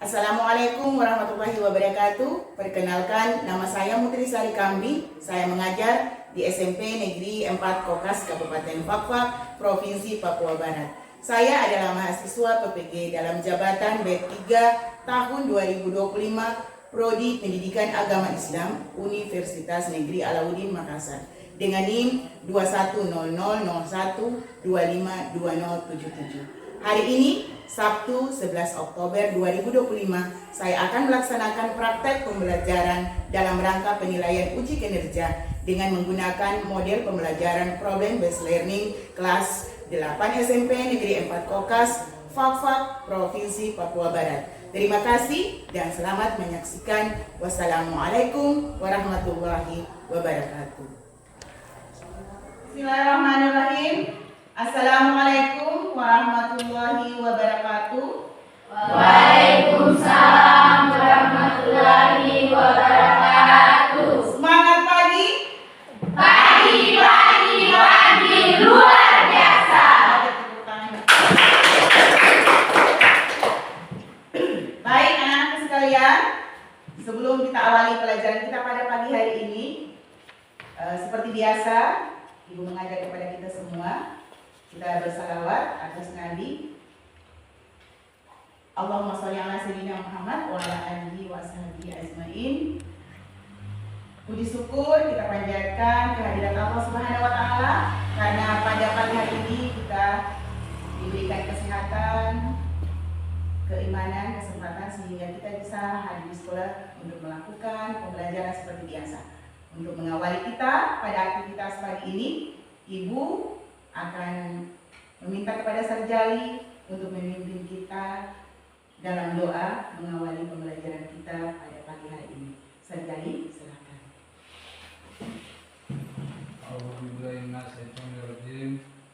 Assalamualaikum warahmatullahi wabarakatuh. Perkenalkan, nama saya Mutri Sari Kambi. Saya mengajar di SMP Negeri 4 Kokas, Kabupaten Fakfak, Provinsi Papua Barat. Saya adalah mahasiswa PPG dalam jabatan B3 tahun 2025, Prodi Pendidikan Agama Islam, Universitas Negeri Alauddin Makassar, dengan NIM 210001252077. Hari ini, Sabtu 11 Oktober 2025, saya akan melaksanakan praktek pembelajaran dalam rangka penilaian uji kinerja dengan menggunakan model pembelajaran Problem Based Learning kelas 8 SMP Negeri 4 Kokas, Fakfak, Provinsi Papua Barat. Terima kasih dan selamat menyaksikan. Wassalamualaikum warahmatullahi wabarakatuh. Bismillahirrahmanirrahim. Assalamualaikum warahmatullahi wabarakatuh. Waalaikumsalam warahmatullahi wabarakatuh. Semangat pagi. Pagi luar biasa. Baik anak-anak sekalian, sebelum kita awali pelajaran kita pada pagi hari ini, seperti biasa, Ibu mengajak kepada kita semua, kita bersalawat atas Nabi. Allahumma sholli ala sayyidina Muhammad wa ala alihi wa sahbihi ajmain. Puji syukur kita panjatkan kehadiran Allah Subhanahu wa taala karena pada pagi hari ini kita diberikan kesehatan, keimanan, kesempatan sehingga kita bisa hadir di sekolah untuk melakukan pembelajaran seperti biasa. Untuk mengawali kita pada aktivitas pagi ini, Ibu akan meminta kepada Sarjali untuk memimpin kita dalam doa mengawali pembelajaran kita pada pagi hari ini. Sarjali, silakan.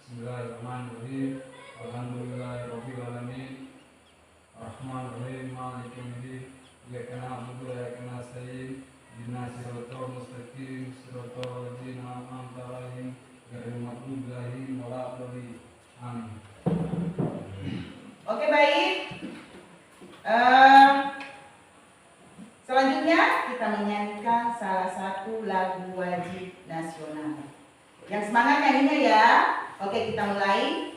Bismillahirrahmanirrahim. Alhamdulillahirabbil alamin. Arrahmanirrahim. Maliki yaumiddin. Iyyaka na'budu wa iyyaka nasta'in. Ihdinas siratal mustaqim. Siratal ladzina an'amta 'alaihim ghairil maghdubi 'alaihim waladdallin. Amin. Oke, baik. Selanjutnya kita menyanyikan salah satu lagu wajib nasional. Yang semangat nyanyinya ya. Oke, kita mulai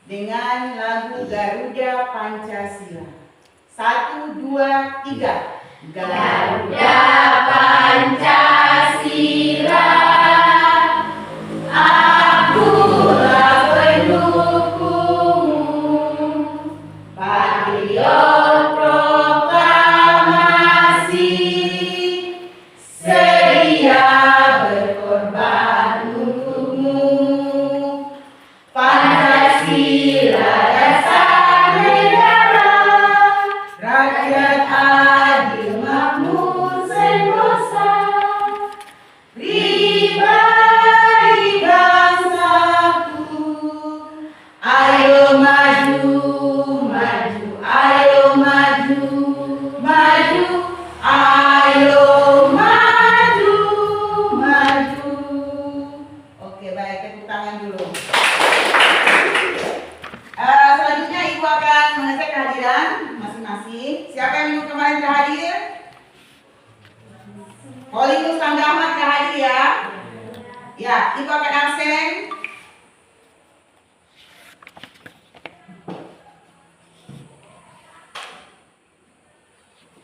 dengan lagu Garuda Pancasila. 1, 2, 3. Garuda Pancasila, akulah pendukungmu. Patriot proklamasi, sedia berkorban untukmu. Pancasila dasar negara, rakyat adil makmur sentosa, pribadi bangsaku. Ayo maju, maju, ayo maju, maju, ayo maju, maju. Oke, baik, tepuk tangan dulu. Selanjutnya Ibu akan mengecek kehadiran masing-masing. Siapa yang minggu kemarin hadir? Polimus Tangga Ahmad hadir ya? Ya, Ibu akan absen.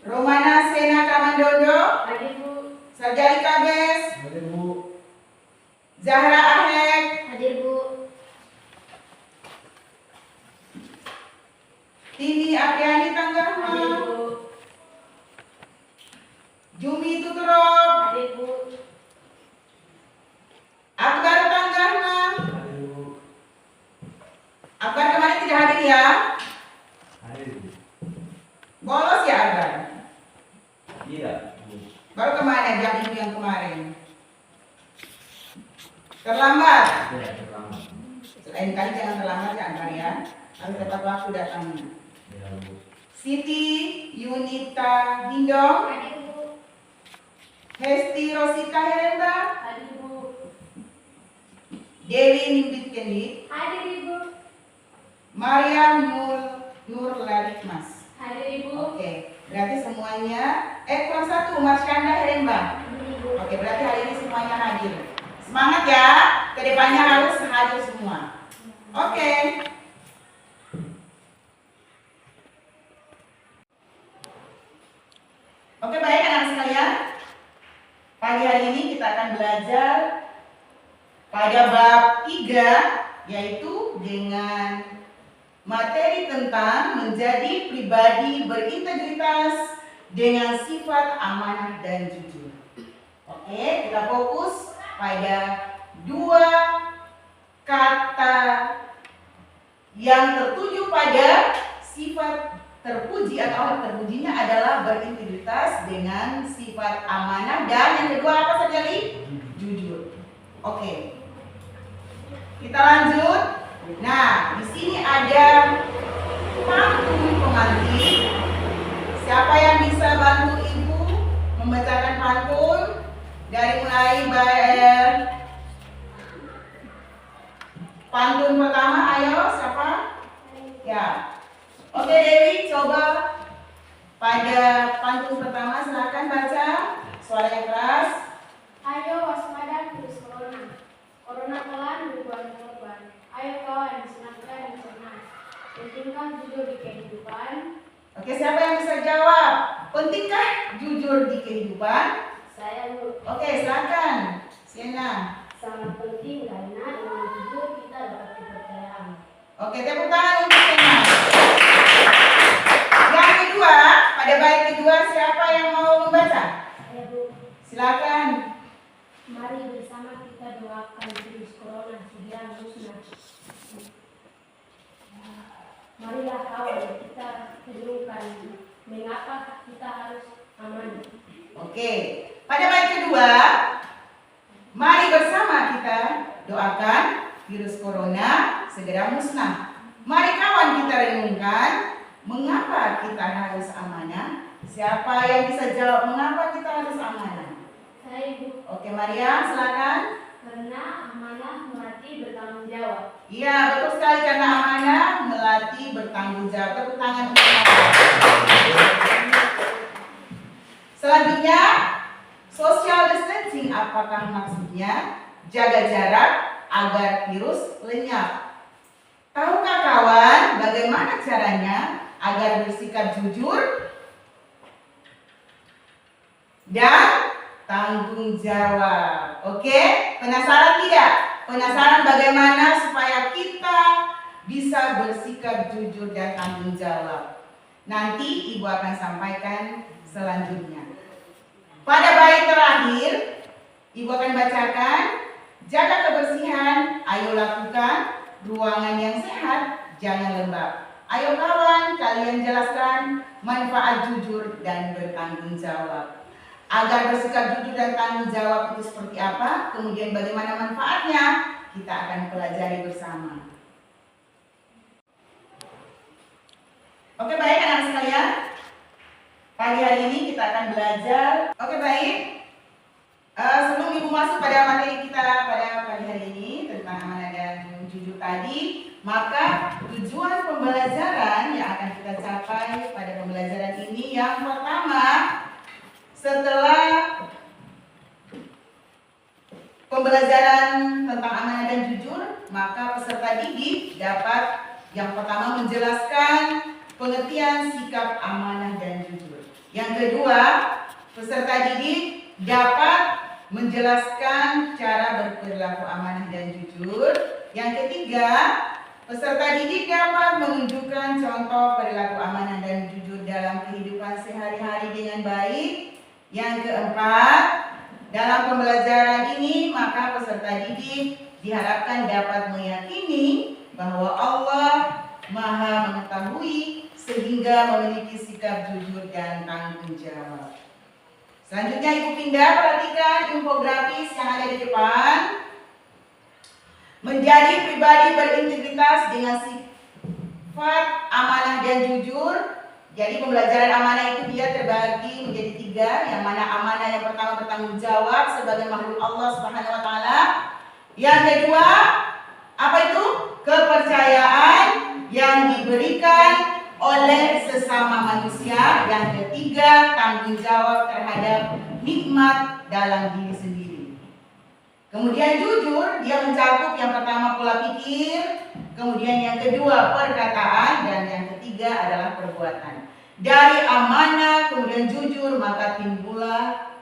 Romana Sena Kamandondo, Hadir Bu. Sarjali Kabes, Hadir Bu. Zahra Ahmed, Hadir Bu. Tini Apriani Hadir Tanggahma, Bu. Jumi Tuturob, Hadir Bu. Akbar Tanggahma. Hadir Bu. Akbar kemarin tidak hadir ya? Hadir Bu. Bolos ya Akbar? Iya, Bu. Baru kemarin, jam ini yang kemarin. Terlambat. Ya, terlambat. Lain kali jangan terlambat ya Akbar ya. Harus tepat waktu datangnya. Ya, Bu. Siti Yunita Hindong, Hadir Bu. Hesti Rosita Herenda, Hadir Bu. Dewi Nimbit Kendit, Hadir Ibu. Maria Nur Larikmas. Hadir Ibu. Oke. Berarti semuanya kurang satu, Marsyanda Heremba. Oke, berarti hari ini semuanya hadir. Semangat ya, kedepannya harus hadir semua. Oke. Oke, baik anak sekalian. Pagi hari ini kita akan belajar pada bab 3, yaitu dengan materi tentang menjadi pribadi berintegritas dengan sifat amanah dan jujur. Oke, kita fokus pada 2 kata yang tertuju pada sifat terpuji atau hal terpujinya adalah berintegritas dengan sifat amanah, dan yang kedua apa saja, Li? Jujur. Oke. Kita lanjut. Nah, di sini ada pantun pengantin. Siapa yang bisa bantu Ibu membacakan pantun dari mulai pantun pertama? Ayo, siapa? Ya. Oke Dewi, coba pada pantun pertama silakan baca suara yang keras. Ayo waspada virus corona. Corona telah membuat korban. Ayo kawan, senangkan dicerna. Pentingkah jujur di kehidupan? Oke, siapa yang bisa jawab? Pentingkah jujur di kehidupan? Saya Bu. Oke, silakan Siena. Sangat penting karena dengan jujur kita dapat kepercayaan. Oke, tepuk tangan untuk Siena. Yang kedua, pada bait kedua siapa yang mau membaca? Saya Bu. Silakan. Mari bersama kita doakan virus corona segera musnah. Marilah kawan kita renungkan mengapa kita harus aman. Oke, pada bait kedua, mari bersama kita doakan virus corona segera musnah. Mari kawan kita renungkan mengapa kita harus amanah. Siapa yang bisa jawab mengapa kita harus amanah? Saya Bu. Oke, Maria, silakan. Karena amanah melatih bertanggung jawab. Iya, betul sekali, karena amanah melatih bertanggung jawab. Tepuk tangan untuk Maria. Selanjutnya, social distancing apakah maksudnya? Jaga jarak agar virus lenyap. Tahukah kawan bagaimana caranya agar bersikap jujur dan tanggung jawab? Oke, penasaran tidak? Penasaran bagaimana supaya kita bisa bersikap jujur dan tanggung jawab? Nanti Ibu akan sampaikan selanjutnya. Pada bait terakhir, Ibu akan bacakan, jaga kebersihan, ayo lakukan, ruangan yang sehat, jangan lembab. Ayo kawan, kalian jelaskan manfaat jujur dan bertanggung jawab. Agar bersikap jujur dan tanggung jawab itu seperti apa, kemudian bagaimana manfaatnya, kita akan pelajari bersama. Oke, baik anak sekalian. Pagi hari ini kita akan belajar. Oke, baik. Sebelum Ibu masuk pada materi kita pada pagi hari ini tentang amanah dan jujur tadi, maka tujuan pembelajaran yang akan kita capai pada pembelajaran ini yang pertama, setelah pembelajaran tentang amanah dan jujur, maka peserta didik dapat yang pertama menjelaskan pengertian sikap amanah dan jujur. Yang kedua, peserta didik dapat menjelaskan cara berperilaku amanah dan jujur. Yang ketiga, peserta didik dapat menunjukkan contoh perilaku amanah dan jujur dalam kehidupan sehari-hari dengan baik. Yang keempat, dalam pembelajaran ini maka peserta didik diharapkan dapat meyakini bahwa Allah Maha mengetahui sehingga memiliki sikap jujur dan tanggung jawab. Selanjutnya Ibu pindah, perhatikan infografis yang ada di depan. Menjadi pribadi berintegritas dengan sifat amanah dan jujur. Jadi pembelajaran amanah itu dia terbagi menjadi 3. Yang mana amanah yang pertama bertanggung jawab sebagai makhluk Allah Subhanahu wa taala. Yang kedua, apa itu? Kepercayaan yang diberikan oleh sesama manusia. Yang ketiga, tanggung jawab terhadap nikmat dalam diri sendiri. Kemudian jujur, dia mencakup yang pertama pola pikir, kemudian yang kedua perkataan, dan yang ketiga adalah perbuatan. Dari amanah kemudian jujur, maka timbullah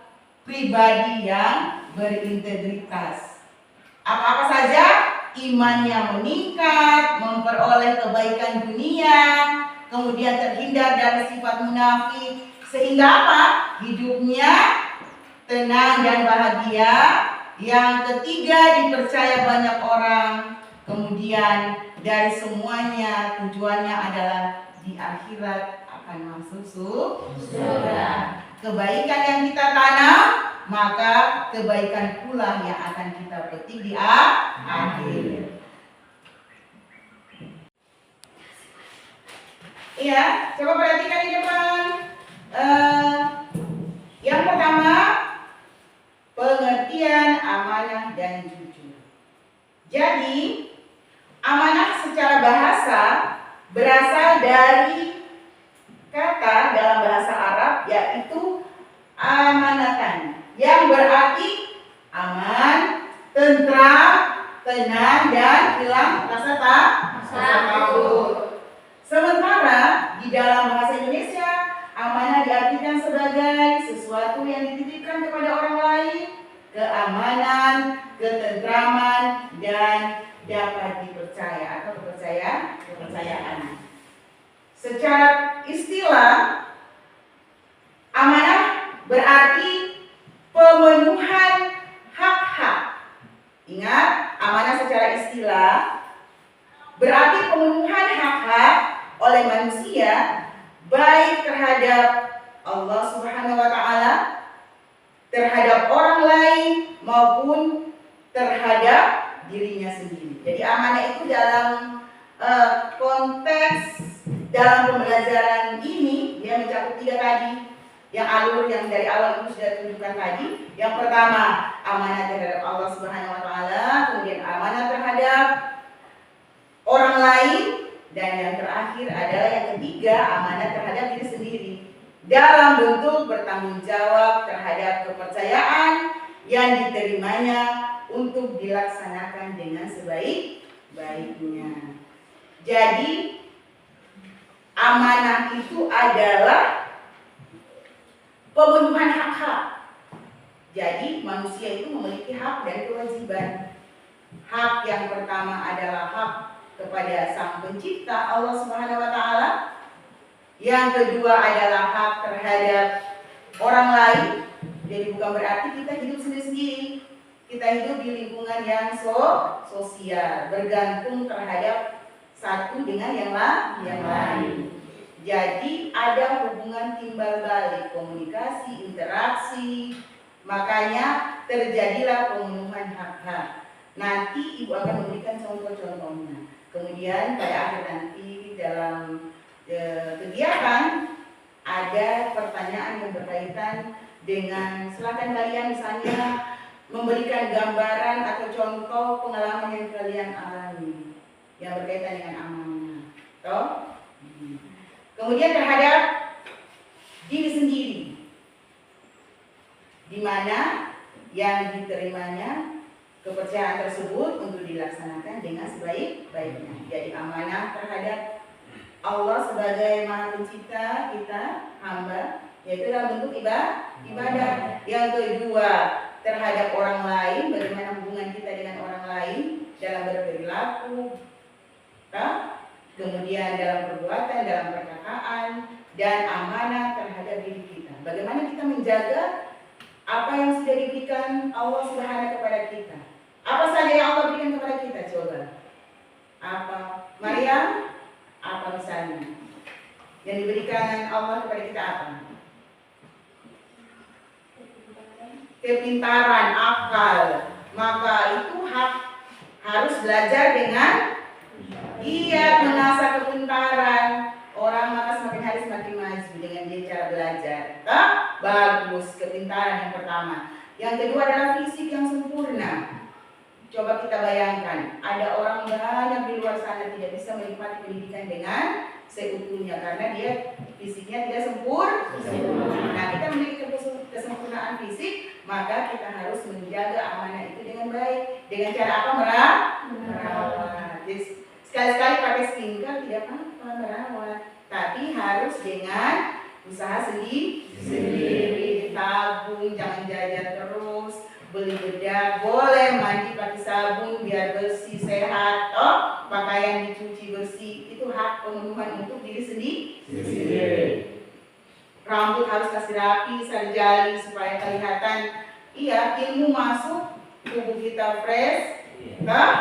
pribadi yang berintegritas. Apa-apa saja, imannya meningkat, memperoleh kebaikan dunia, kemudian terhindar dari sifat munafik, sehingga apa? Hidupnya tenang dan bahagia. Yang ketiga, dipercaya banyak orang. Kemudian dari semuanya tujuannya adalah di akhirat akan masuk surga. Kebaikan yang kita tanam, maka kebaikan pula yang akan kita petik di akhir. Iya, coba perhatikan di depan. Yang pertama, pengertian amanah dan jujur. Jadi, amanah secara bahasa berasal dari kata dalam bahasa Arab yaitu amanatan, yang berarti aman, tentram, tenang, dan hilang rasa takut. Sementara di dalam bahasa Indonesia, amanah diartikan sebagai sesuatu yang dititipkan kepada orang lain, keamanan, ketentraman, dan dapat dipercaya atau kepercayaan. Secara istilah, amanah berarti pemenuhan hak-hak. Ingat, amanah secara istilah berarti pemenuhan hak-hak oleh manusia, baik terhadap Allah Subhanahu wa Ta'ala, terhadap orang lain, maupun terhadap dirinya sendiri. Jadi amanah itu dalam konteks dalam pembelajaran ini dia mencakup 3 tadi. Yang alur yang dari awal itu sudah tunjukkan tadi. Yang pertama, amanah terhadap Allah Subhanahu wa Ta'ala, kemudian amanah terhadap orang lain, dan yang terakhir adalah yang ketiga, amanah terhadap diri sendiri dalam bentuk bertanggung jawab terhadap kepercayaan yang diterimanya untuk dilaksanakan dengan sebaik-baiknya. Jadi amanah itu adalah pemenuhan hak-hak. Jadi manusia itu memiliki hak dan kewajiban. Hak yang pertama adalah hak kepada Sang Pencipta Allah Subhanahu wa Ta'ala. Yang kedua adalah hak terhadap orang lain. Jadi bukan berarti kita hidup sendiri-sendiri. Kita hidup di lingkungan yang sosial, bergantung terhadap satu dengan yang lain. Jadi ada hubungan timbal balik, komunikasi, interaksi. Makanya terjadilah pemenuhan hak-hak. Nanti Ibu akan memberikan contoh-contohnya. Kemudian pada akhir nanti dalam kegiatan ada pertanyaan yang berkaitan dengan, silakan kalian misalnya memberikan gambaran atau contoh pengalaman yang kalian alami yang berkaitan dengan amanah. Toh? Kemudian terhadap diri sendiri, di mana yang diterimanya kepercayaan tersebut untuk dilaksanakan dengan sebaik-baiknya. Jadi amanah terhadap Allah sebagai Maha Pencipta kita, hamba, yaitu dalam bentuk ibadah. Yang kedua, terhadap orang lain, bagaimana hubungan kita dengan orang lain dalam berperilaku, kemudian dalam perbuatan, dalam perkataan, dan amanah terhadap diri kita. Bagaimana kita menjaga apa yang sudah diberikan Allah Subhanahu kepada kita. Apa saja yang Allah berikan kepada kita? Coba. Apa? Maryam? Apa misalnya? Yang diberikan Allah kepada kita apa? Kepintaran, akal. Maka itu harus belajar dengan mengasah kepintaran. Orang maka semakin hari semakin maju dengan dia cara belajar. Bagus, kepintaran yang pertama. Yang kedua adalah fisik yang sempurna. Coba kita bayangkan, ada orang banyak di luar sana tidak bisa menikmati pendidikan dengan seutuhnya karena dia fisiknya tidak sempurna. Nah, kita memiliki kesempurnaan fisik, maka kita harus menjaga amanah itu dengan baik. Dengan cara apa? Merawat. Jadi, sekali-sekali pakai skincare tidak apa-apa merawat, tapi harus dengan usaha sendiri, tabung, jangan jajan terus, beli bedak, boleh mandi pakai sabun biar bersih sehat, toh pakaian dicuci bersih, itu hak pemenuhan untuk diri sendiri. Rambut harus kasih rapi, sarjali supaya kelihatan, iya, ilmu masuk, tubuh kita fresh, toh?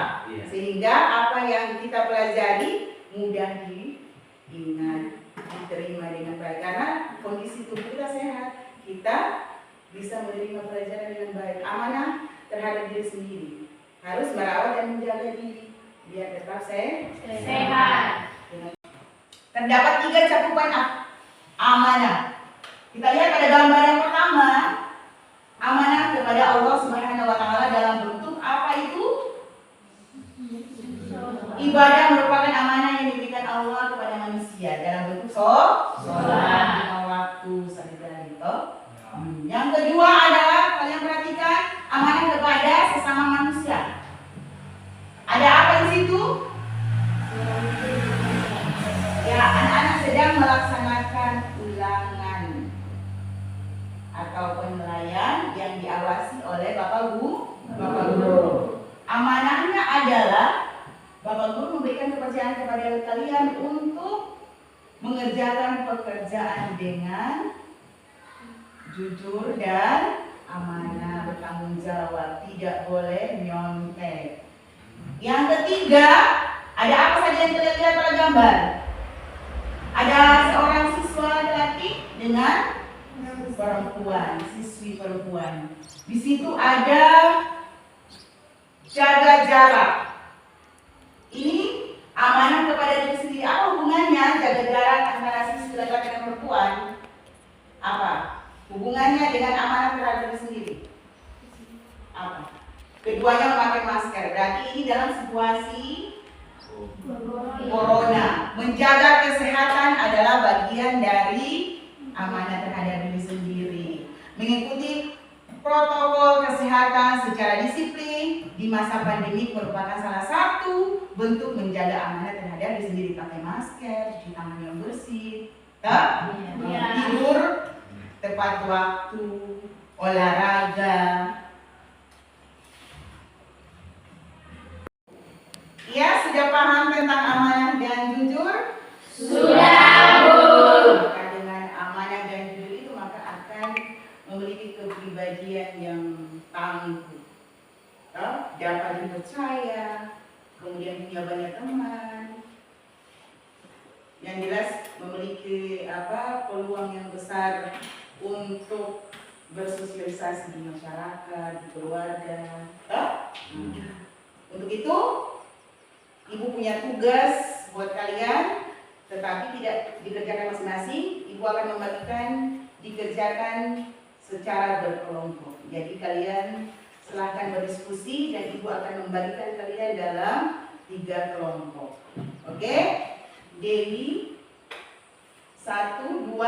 Sehingga apa yang kita pelajari mudah diingat, diterima dengan baik karena kondisi tubuh kita sehat, kita bisa menerima pelajaran dengan baik. Amanah terhadap diri sendiri, harus merawat dan menjaga diri biar tetap sehat. Terdapat 3 cakupan amanah. Kita lihat pada gambar yang pertama, amanah kepada Allah Subhanahu wa taala dalam bentuk apa itu? Ibadah merupakan amanah yang diberikan Allah kepada manusia dalam bentuk sholat 5 waktu sehari-hari. Yang kedua adalah kalian perhatikan amanah kepada sesama manusia. Ada apa di situ? Ya, anak-anak sedang melaksanakan ulangan atau penilaian yang diawasi oleh Bapak Guru. Amanahnya adalah Bapak Guru memberikan kepercayaan kepada kalian untuk mengerjakan pekerjaan dengan jujur dan amanah, bertanggung jawab, tidak boleh nyontek. Yang ketiga, ada apa saja yang kalian lihat pada gambar? Ada seorang siswa laki-laki dengan perempuan, siswi perempuan. Di situ ada jaga jarak. Ini amanah kepada diri sendiri. Apa hubungannya jaga jarak antara siswi laki-laki dan perempuan? Apa hubungannya dengan amanah terhadap diri sendiri? Apa? Keduanya memakai masker. Berarti ini dalam situasi corona. Menjaga kesehatan adalah bagian dari amanah terhadap diri sendiri. Mengikuti protokol kesehatan secara disiplin di masa pandemi merupakan salah satu bentuk menjaga amanah terhadap diri sendiri. Pakai masker, cuci tangan yang bersih, tidur tepat waktu, olahraga. Ya, sudah paham tentang amanah dan jujur? Sudah, Bu. Maka dengan amanah dan jujur itu maka akan memiliki kepribadian yang tangguh, dapat dipercaya, kemudian punya banyak teman, yang jelas memiliki peluang yang besar untuk bersosialisasi di masyarakat, di keluarga. Untuk itu, Ibu punya tugas buat kalian, tetapi tidak dikerjakan masing-masing. Ibu akan membagikan dikerjakan secara berkelompok. Jadi kalian silahkan berdiskusi dan Ibu akan membagikan kalian dalam 3 kelompok. Oke? Dewi 1, 2,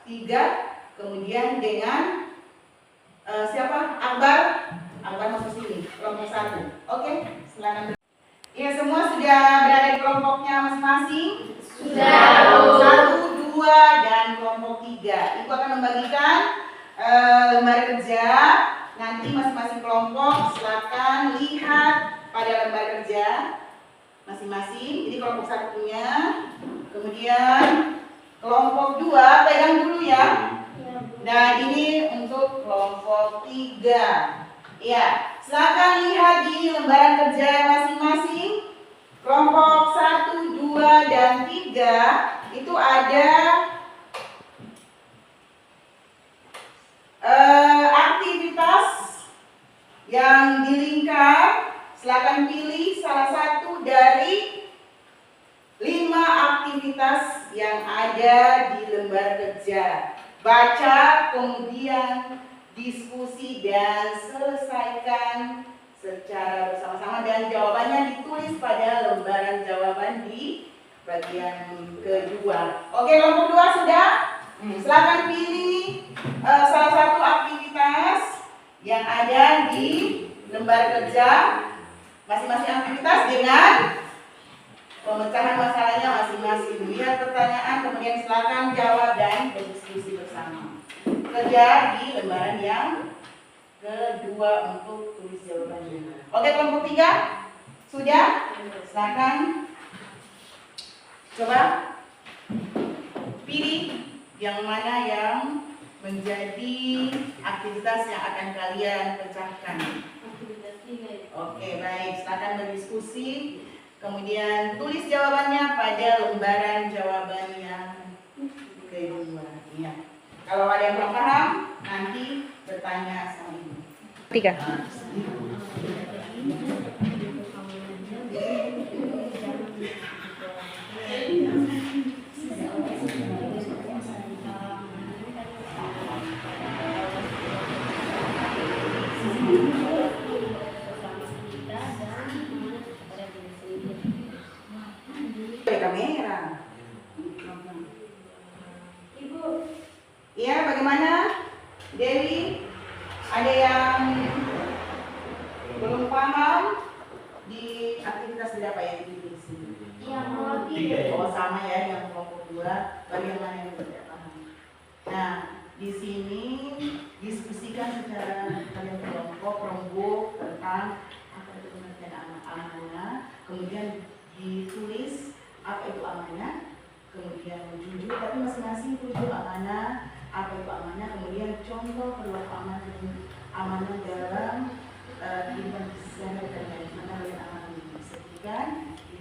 3. Kemudian dengan siapa? Akbar masuk sini, kelompok 1. Oke? Silakan. Ya, semua sudah berada di kelompoknya masing-masing? Sudah, Bu. 1, 2, dan kelompok 3. Ibu akan membagikan lembar kerja. Nanti masing-masing kelompok silakan lihat pada lembar kerja masing-masing. Ini kelompok 1-nya. Kemudian kelompok 2 pegang dulu ya. Dan ini untuk kelompok 3. Ya, silakan lihat di lembaran kerja masing-masing. Kelompok 1, 2, dan 3 itu ada aktivitas yang dilingkar. Silakan pilih salah satu dari 5 aktivitas yang ada di lembar kerja. Baca, kemudian diskusi dan selesaikan secara bersama-sama dan jawabannya ditulis pada lembaran jawaban di bagian kedua. Oke, kelompok 2 sudah? Silakan pilih salah satu aktivitas yang ada di lembar kerja masing-masing aktivitas dengan pemecahan masalahnya masing-masing. Lihat pertanyaan, kemudian silakan jawab dan berdiskusi bersama. Kerja di lembaran yang kedua untuk tulis jawabannya. Oke, kelompok 3 sudah? Silakan coba pilih yang mana yang menjadi aktivitas yang akan kalian pecahkan. Oke, baik, silakan berdiskusi. Kemudian tulis jawabannya pada lembaran jawaban yang kedua. Ya. Kalau ada yang belum paham, nanti bertanya sama ibu. 3. Kamera. Ibu, Iya, bagaimana? Dewi, ada yang belum paham di aktivitas berapa yang di sini? yang nomor 3. Oh, sama ya, yang kelompok 2. Bagaimana yang tidak paham? Nah, di sini diskusikan secara kalian kelompok tentang apa itu pengertian amanah, kemudian ditulis apa itu amanah, kemudian jujur, tapi masing-masing tujuh amanah, apa itu amanah, kemudian contoh perilaku amanah dalam kehidupan sehari-hari, mana yang amanah disebutkan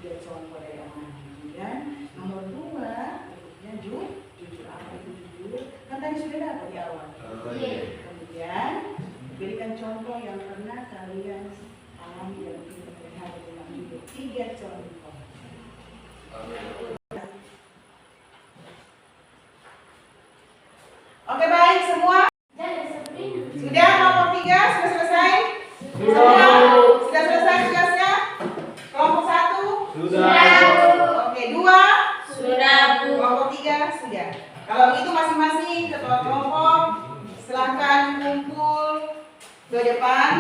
3 contoh dari amanah. Kemudian nomor 2, kemudian jujur, apa itu jujur? Kan tadi sudah dapat di awal. Kemudian berikan contoh yang pernah kalian alami dalam kehidupan sehari-hari dalam hidup. 3 contoh. Oke, baik semua. Sudah kelompok 3 sudah selesai? Sudah selesai tugasnya? Kelompok 1? Oke, 2? Kelompok 3 sudah. Kalau begitu masing-masing ketua kelompok silahkan kumpul ke depan.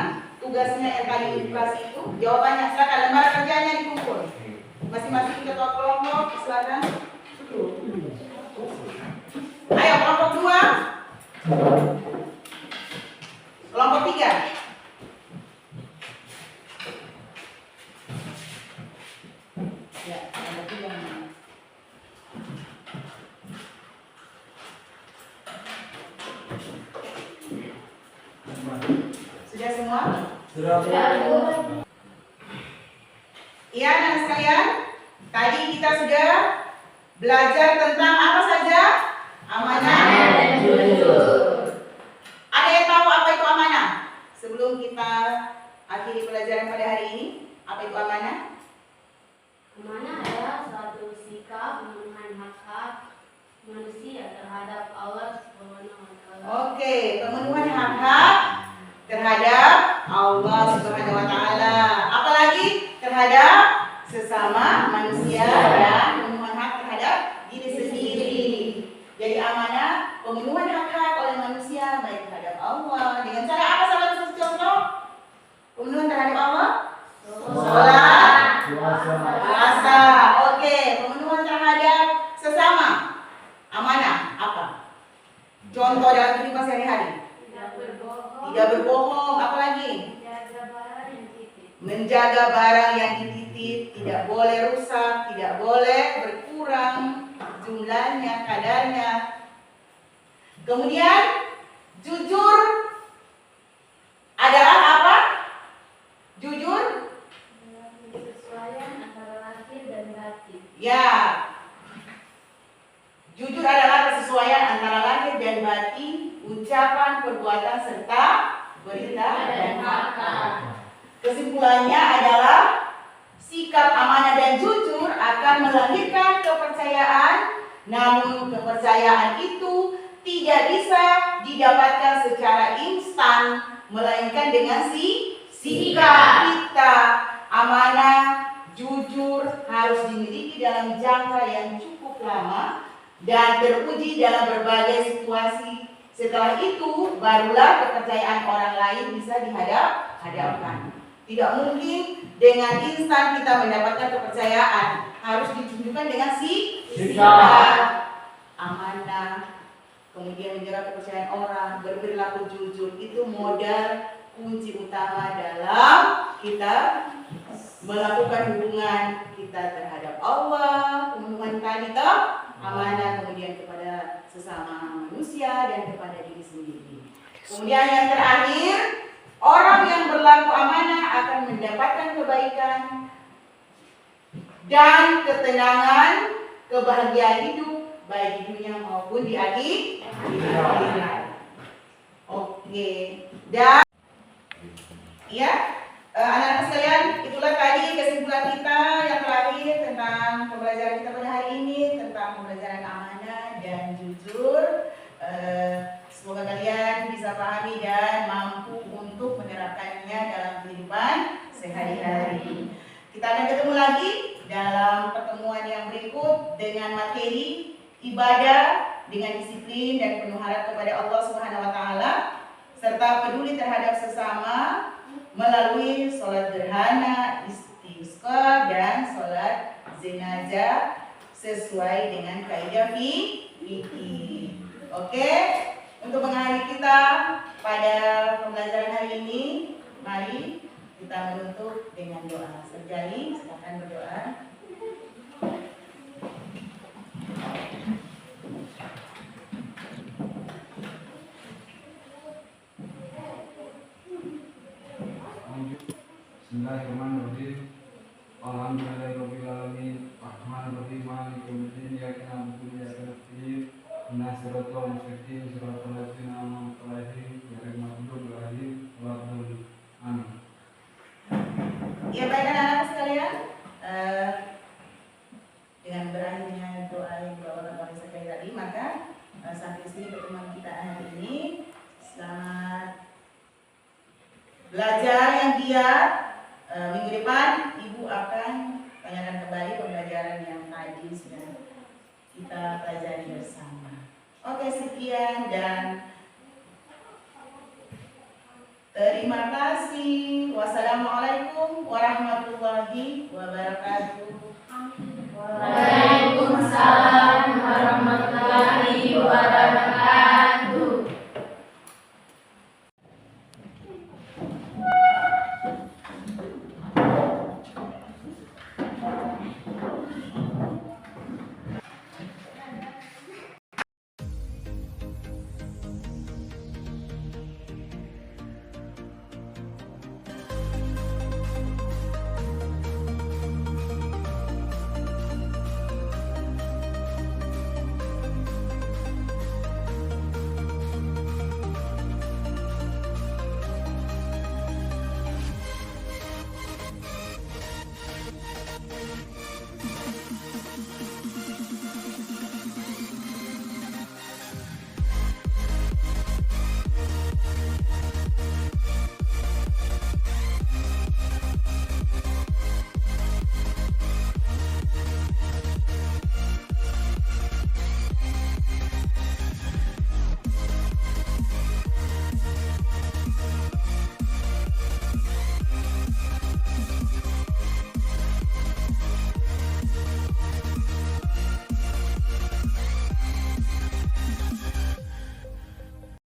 Tugasnya yang tadi di kelas itu, jawabannya silakan, lembar kerjanya dikumpul. Masing-masing ketua kelompok silakan. Ayo kelompok 2. Kelompok 3. Ya, kelompok 3. Sudah semua? Iya, anak sekalian. Tadi kita sudah belajar tentang apa saja? Amanah dan jujur. Ada yang tahu apa itu amanah? Sebelum kita akhiri pelajaran pada hari ini, apa itu amanah? Amanah adalah suatu sikap memenuhi hak-hak manusia terhadap Allah Subhanahu wa taala. Oke, pemenuhan hak-hak terhadap Allah Subhanahu wa taala. Apalagi terhadap sesama manusia dan pemenuhan hak terhadap diri sendiri. Jadi amanah pemenuhan hak-hak oleh manusia baik terhadap Allah dengan cara apa? Salah satu contoh pemenuhan terhadap Allah? Sholat, puasa. Oke, pemenuhan terhadap sesama amanah apa? Contoh dalam kehidupan sehari-hari. Tidak berbohong, apalagi? Menjaga barang yang dititip, tidak boleh rusak, tidak boleh berkurang jumlahnya, kadarnya. Kemudian jujur adalah apa? Jujur? Kesesuaian antara lahir dan batin. Ya. Jujur adalah kesesuaian antara lahir dan batin, ucapan, perbuatan, serta berita dan fakta. Kesimpulannya adalah sikap amanah dan jujur akan melahirkan kepercayaan, namun kepercayaan itu tidak bisa didapatkan secara instan, melainkan dengan sikap kita, amanah, jujur, harus dimiliki dalam jangka yang cukup lama dan teruji dalam berbagai situasi. Setelah itu, barulah kepercayaan orang lain bisa dihadapkan. Tidak mungkin dengan instan kita mendapatkan kepercayaan. Harus ditunjukkan dengan sikap, amanah, kemudian menjaga kepercayaan orang, berperilaku jujur. Itu modal kunci utama dalam kita melakukan hubungan kita terhadap Allah, hubungan tadi amanah, kemudian kepada sesama manusia dan kepada diri sendiri. Kemudian yang terakhir, orang yang berlaku amanah akan mendapatkan kebaikan dan ketenangan, kebahagiaan hidup baik di dunia maupun di akhirat. Oke, dan ya, anak-anak sekalian, itulah tadi kesimpulan kita yang terakhir tentang pembelajaran kita pada hari ini, tentang pembelajaran amanah dan jujur. Semoga kalian bisa pahami dan mampu untuk menerapkannya dalam kehidupan sehari-hari. Kita akan ketemu lagi dalam pertemuan yang berikut dengan materi ibadah dengan disiplin dan penuh harap kepada Allah Subhanahu wa taala serta peduli terhadap sesama melalui sholat gerhana, istisqa dan sholat jenazah sesuai dengan kaidah fikih. Oke, untuk mengakhiri kita pada pembelajaran hari ini, mari kita menutup dengan doa. Serjali, silakan berdoa. Bismillahirrahmanirrahim. Alhamdulillahirabbil alamin. Arrahmanirrahim. Maliki yaumiddin. Iyyaka na'budu wa iyyaka nasta'in. Ihdinas siratal mustaqim. Siratal ladzina an'amta 'alaihim ghairil maghdubi 'alaihim waladdallin. Amin. Ya baik anak-anak sekalian, dengan berakhirnya doa yang dibawakan oleh sekali tadi, maka sampai sini pertemuan kita hari ini. Selamat belajar yang giat. Minggu depan Ibu akan tanyakan kembali pembelajaran yang tadi sudah kita pelajari bersama. Oke, sekian dan terima kasih. Wassalamualaikum warahmatullahi wabarakatuh. Waalaikumsalam.